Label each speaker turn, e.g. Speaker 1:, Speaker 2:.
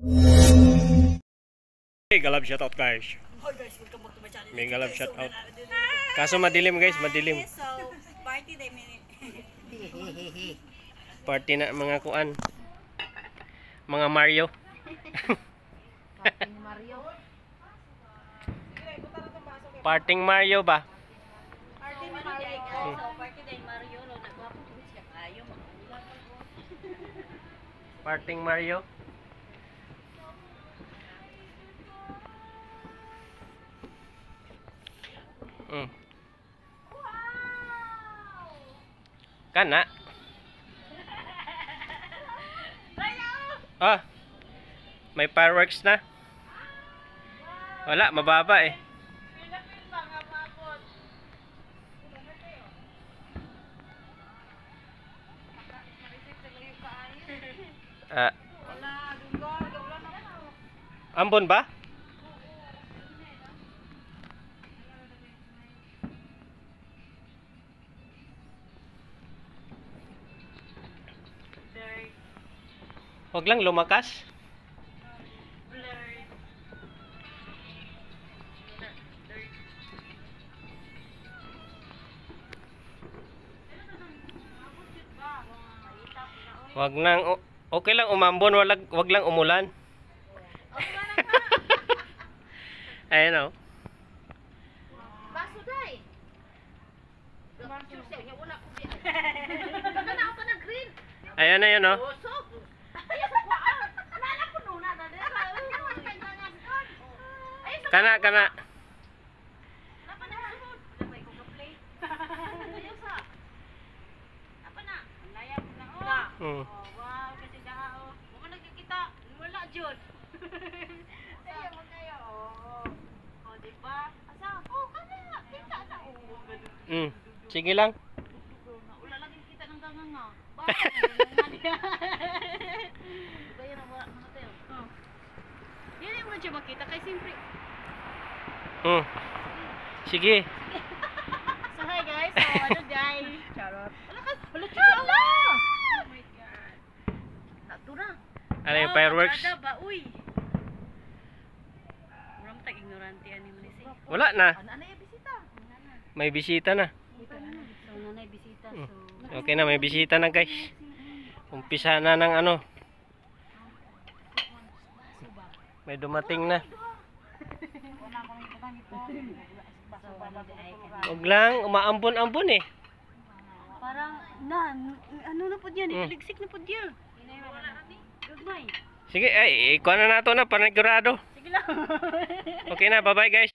Speaker 1: Hey, galab shout out guys.
Speaker 2: Hi guys, welcome back to my channel.
Speaker 1: May galab shout out. Kaso madilim guys, madilim.
Speaker 2: So, party day minute.
Speaker 1: Party na mga kuan. Mga Mario.
Speaker 2: Parting Mario.
Speaker 1: Parting Mario ba?
Speaker 2: Party Mario. So, party day Mario. Lo nagwapo siya kayo.
Speaker 1: Parting Mario. Kana. Ah. May fireworks na. Wala, mababa eh. Ambon ba? Huwag lang lumakas. Wag nang okay lang umambon, wag lang umulan. Ayun oh.
Speaker 2: Baso day. Kana green.
Speaker 1: Ayan na yun oh. Kana.
Speaker 2: Wow, kasi dahao. Mo nagkikita, wala jud. Ayaw mo kayo. Oh, di ba? Asa? Oh, kana. Kita na.
Speaker 1: Sige lang.
Speaker 2: Wala lagi kita ng ganganga. Ba? Bayan na wala mga tayo. Oh. Dili mo siya makita kay simpre.
Speaker 1: Sige.
Speaker 2: So hi guys, so ano guys? Charot. Wala chula. Oh my god. Natura.
Speaker 1: Ano yung fireworks?
Speaker 2: Ada ba uy? Mura mo tag ignorante ani mo ni si.
Speaker 1: Wala na.
Speaker 2: Ano yung bisita?
Speaker 1: May bisita na.
Speaker 2: So nanay bisita so.
Speaker 1: Okay na, may bisita na guys. Umpisa na ng ano. May dumating na. Huwag lang, umaambon-ambon eh.
Speaker 2: Parang ano na po diyan, iligsik na po diyan. Gagmay.
Speaker 1: Sige, ay, ikuha na nato na, panigurado.
Speaker 2: Sige lang.
Speaker 1: Okay na, bye-bye guys.